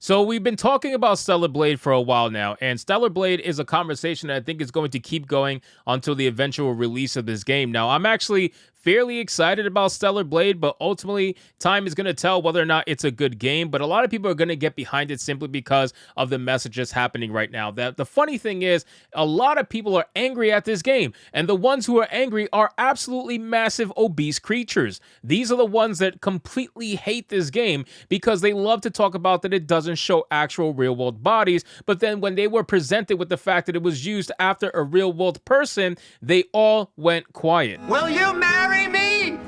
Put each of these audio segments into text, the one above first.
So we've been talking about Stellarblade for a while now, and Stellarblade is a conversation that I think is going to keep going until the eventual release of this game. Now, I'm actually fairly excited about Stellarblade, but ultimately time is going to tell whether or not it's a good game. But a lot of people are going to get behind it simply because of the messages happening right now. The funny thing is, a lot of people are angry at this game, and the ones who are angry are absolutely massive obese creatures. These are the ones that completely hate this game because they love to talk about that it doesn't show actual real world bodies, but then when they were presented with the fact that it was used after a real world person, they all went quiet. Will you marry me?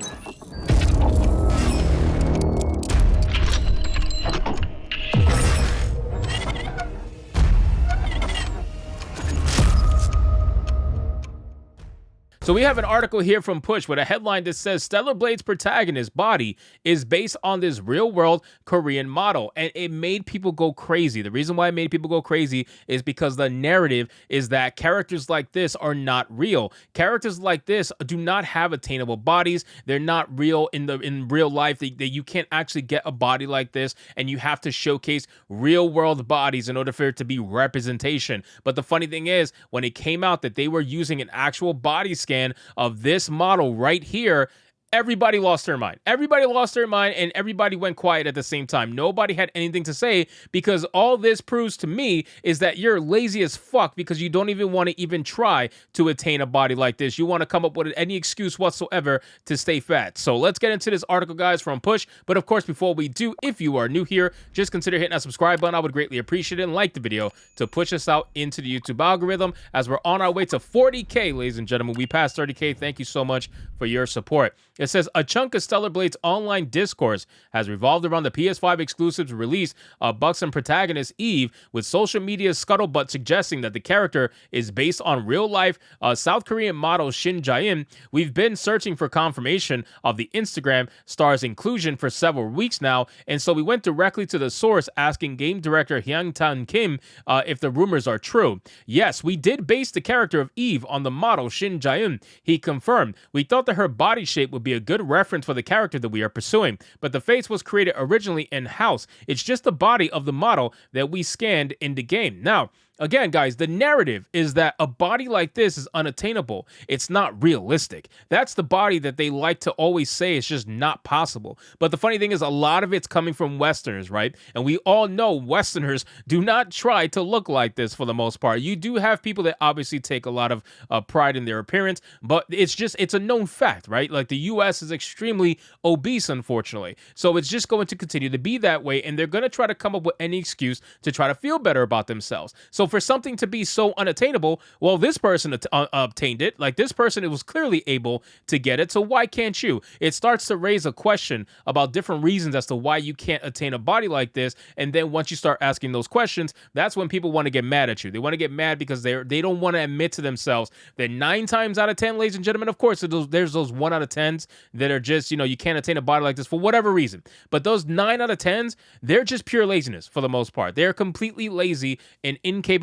So we have an article here from Push with a headline that says Stellarblade's protagonist body is based on this real-world Korean model, and it made people go crazy. The reason why it made people go crazy is because the narrative is that characters like this are not real. Characters like this do not have attainable bodies. They're not real in real life. That you can't actually get a body like this, and you have to showcase real-world bodies in order for it to be representation. But the funny thing is, when it came out that they were using an actual body scan of this model right here, everybody lost their mind. Everybody lost their mind, and everybody went quiet at the same time. Nobody had anything to say, because all this proves to me is that you're lazy as fuck, because you don't even want to even try to attain a body like this. You want to come up with any excuse whatsoever to stay fat. So let's get into this article, guys, from Push. But of course, before we do, if you are new here, just consider hitting that subscribe button. I would greatly appreciate it, and like the video to push us out into the YouTube algorithm as we're on our way to 40K, ladies and gentlemen. We passed 30K. Thank you so much for your support. It says a chunk of Stellarblade's online discourse has revolved around the PS5 exclusive's release of buxom protagonist Eve, with social media scuttlebutt suggesting that the character is based on real-life South Korean model Shin Jae-in. We've been searching for confirmation of the Instagram star's inclusion for several weeks now, and so we went directly to the source, asking game director Hyang Tan Kim if the rumors are true. Yes, we did base the character of Eve on the model Shin Jae-in, he confirmed. We thought that her body shape would be a good reference for the character that we are pursuing, but the face was created originally in-house. It's just the body of the model that we scanned in the game. Now, again, guys, the narrative is that a body like this is unattainable. It's not realistic. That's the body that they like to always say is just not possible. But the funny thing is, a lot of it's coming from Westerners, right? And we all know Westerners do not try to look like this for the most part. You do have people that obviously take a lot of pride in their appearance, but it's a known fact, right? Like, the U.S. is extremely obese, unfortunately. So it's just going to continue to be that way, and they're going to try to come up with any excuse to try to feel better about themselves. So for something to be so unattainable, well, this person obtained it. Like, this person was clearly able to get it, so why can't you? It starts to raise a question about different reasons as to why you can't attain a body like this, and then once you start asking those questions, that's when people want to get mad at you. They want to get mad because they don't want to admit to themselves that 9 times out of 10, ladies and gentlemen, of course, there's those 1 out of 10s that are just, you can't attain a body like this for whatever reason. But those 9 out of 10s, they're just pure laziness for the most part. They're completely lazy and incapable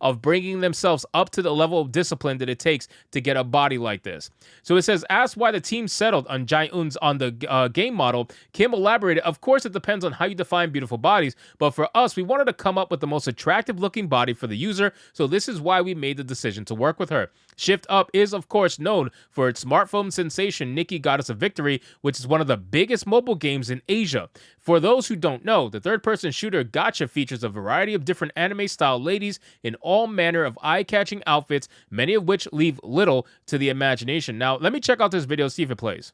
of bringing themselves up to the level of discipline that it takes to get a body like this. So it says, asked why the team settled on Jae-un's on the game model, Kim elaborated, of course it depends on how you define beautiful bodies, but for us, we wanted to come up with the most attractive looking body for the user, so this is why we made the decision to work with her. Shift Up is, of course, known for its smartphone sensation Nikki Got Us a Victory, which is one of the biggest mobile games in Asia. For those who don't know, the third-person shooter Gacha features a variety of different anime-style ladies in all manner of eye-catching outfits, many of which leave little to the imagination. Now, let me check out this video, see if it plays.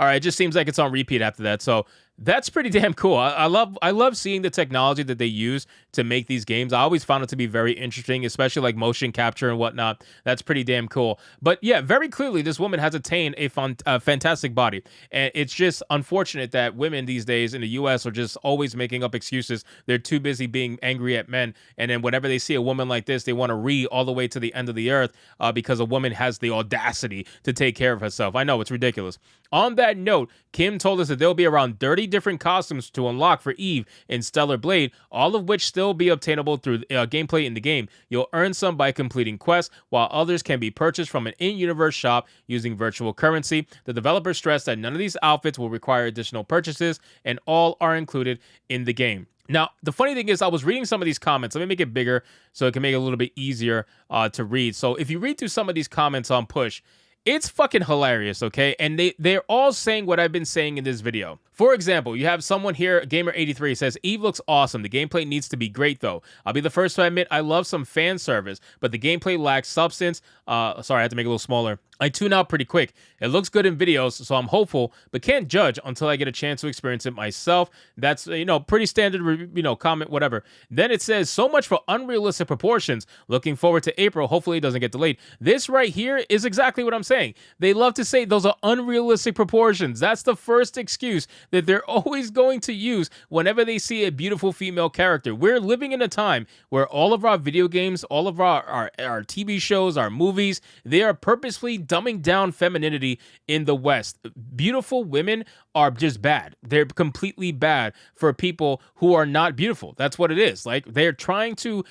All right, it just seems like it's on repeat after that, so that's pretty damn cool. I love seeing the technology that they use to make these games. I always found it to be very interesting, especially like motion capture and whatnot. That's pretty damn cool. But yeah, very clearly, this woman has attained a fantastic body. And it's just unfortunate that women these days in the U.S. are just always making up excuses. They're too busy being angry at men. And then whenever they see a woman like this, they want to read all the way to the end of the earth because a woman has the audacity to take care of herself. I know, it's ridiculous. On that note, Kim told us that there'll be around 30 different costumes to unlock for Eve in Stellarblade, all of which still be obtainable through gameplay in the game. You'll earn some by completing quests, while others can be purchased from an in-universe shop using virtual currency. The developers stress that none of these outfits will require additional purchases, and all are included in the game. Now, the funny thing is, I was reading some of these comments. Let me make it bigger so it can make it a little bit easier to read. So if you read through some of these comments on Push, it's fucking hilarious, okay? And they're all saying what I've been saying in this video. For example, you have someone here, Gamer83, says, Eve looks awesome. The gameplay needs to be great, though. I'll be the first to admit I love some fan service, but the gameplay lacks substance. Sorry, I had to make it a little smaller. I tune out pretty quick. It looks good in videos, so I'm hopeful, but can't judge until I get a chance to experience it myself. That's, pretty standard, comment, whatever. Then it says, so much for unrealistic proportions. Looking forward to April. Hopefully it doesn't get delayed. This right here is exactly what I'm saying. They love to say those are unrealistic proportions. That's the first excuse that they're always going to use whenever they see a beautiful female character. We're living in a time where all of our video games, all of our TV shows, our movies, they are purposefully dumbing down femininity in the West. Beautiful women are just bad. They're completely bad for people who are not beautiful. That's what it is. Like, they're trying to,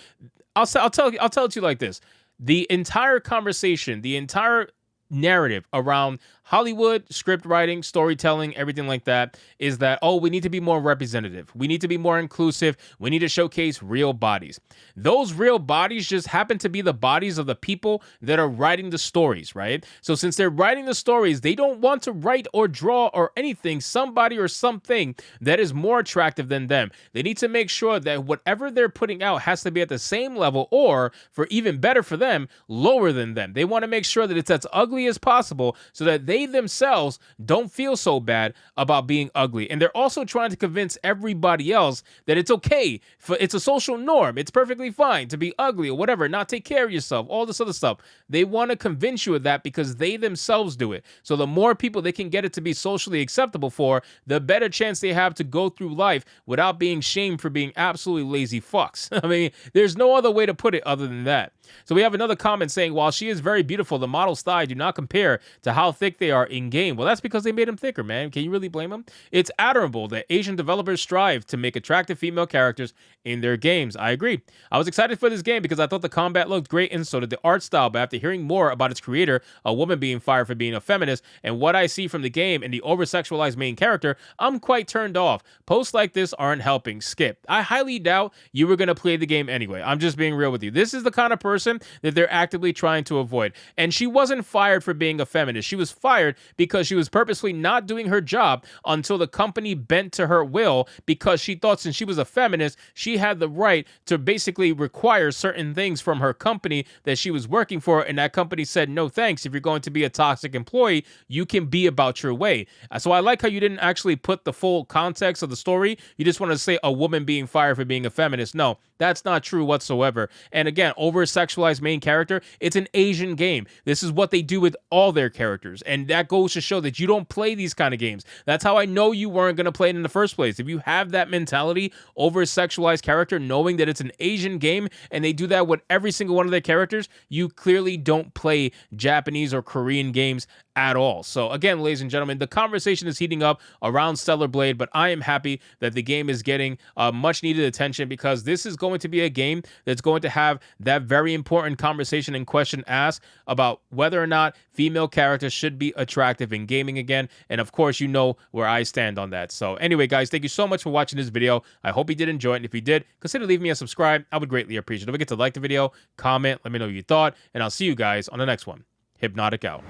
I'll tell it to you like this. The entire conversation, the entire narrative around Hollywood, script writing, storytelling, everything like that, is that, oh, we need to be more representative. We need to be more inclusive. We need to showcase real bodies. Those real bodies just happen to be the bodies of the people that are writing the stories, right? So since they're writing the stories, they don't want to write or draw or anything, somebody or something that is more attractive than them. They need to make sure that whatever they're putting out has to be at the same level, or, for even better for them, lower than them. They want to make sure that it's as ugly as possible so that they themselves don't feel so bad about being ugly. And they're also trying to convince everybody else that it's okay, it's a social norm, it's perfectly fine to be ugly or whatever, not take care of yourself, all this other stuff. They want to convince you of that because they themselves do it. So the more people they can get it to be socially acceptable for, the better chance they have to go through life without being shamed for being absolutely lazy fucks. I mean, there's no other way to put it other than that. So we have another comment saying, while she is very beautiful, the model's thighs do not compare to how thick they are in game. Well, that's because they made them thicker, man. Can you really blame them? It's admirable that Asian developers strive to make attractive female characters in their games. I agree. I was excited for this game because I thought the combat looked great, and so did the art style, but after hearing more about its creator, a woman being fired for being a feminist, and what I see from the game and the over-sexualized main character, I'm quite turned off. Posts like this aren't helping. Skip. I highly doubt you were going to play the game anyway. I'm just being real with you. This is the kind of person that they're actively trying to avoid. And she wasn't fired for being a feminist. She was fired because she was purposely not doing her job until the company bent to her will, because she thought since she was a feminist, she had the right to basically require certain things from her company that she was working for, and that company said, no thanks. If you're going to be a toxic employee, you can be about your way. So I like how you didn't actually put the full context of the story. You just want to say a woman being fired for being a feminist. No, that's not true whatsoever. And again, over-sexualized main character, it's an Asian game. This is what they do with all their characters, and that goes to show that you don't play these kind of games. That's how I know you weren't going to play it in the first place. If you have that mentality, over-sexualized character, knowing that it's an Asian game, and they do that with every single one of their characters, you clearly don't play Japanese or Korean games at all. So again, ladies and gentlemen, the conversation is heating up around Stellarblade, but I am happy that the game is getting much needed attention, because this is going to be a game that's going to have that very important conversation and question asked about whether or not female characters should be attractive in gaming again. And of course, you know where I stand on that. So anyway, guys, thank you so much for watching this video. I hope you did enjoy it. And if you did, consider leaving me a subscribe. I would greatly appreciate it. Don't forget to like the video, comment, let me know what you thought, and I'll see you guys on the next one. Hypnotic out.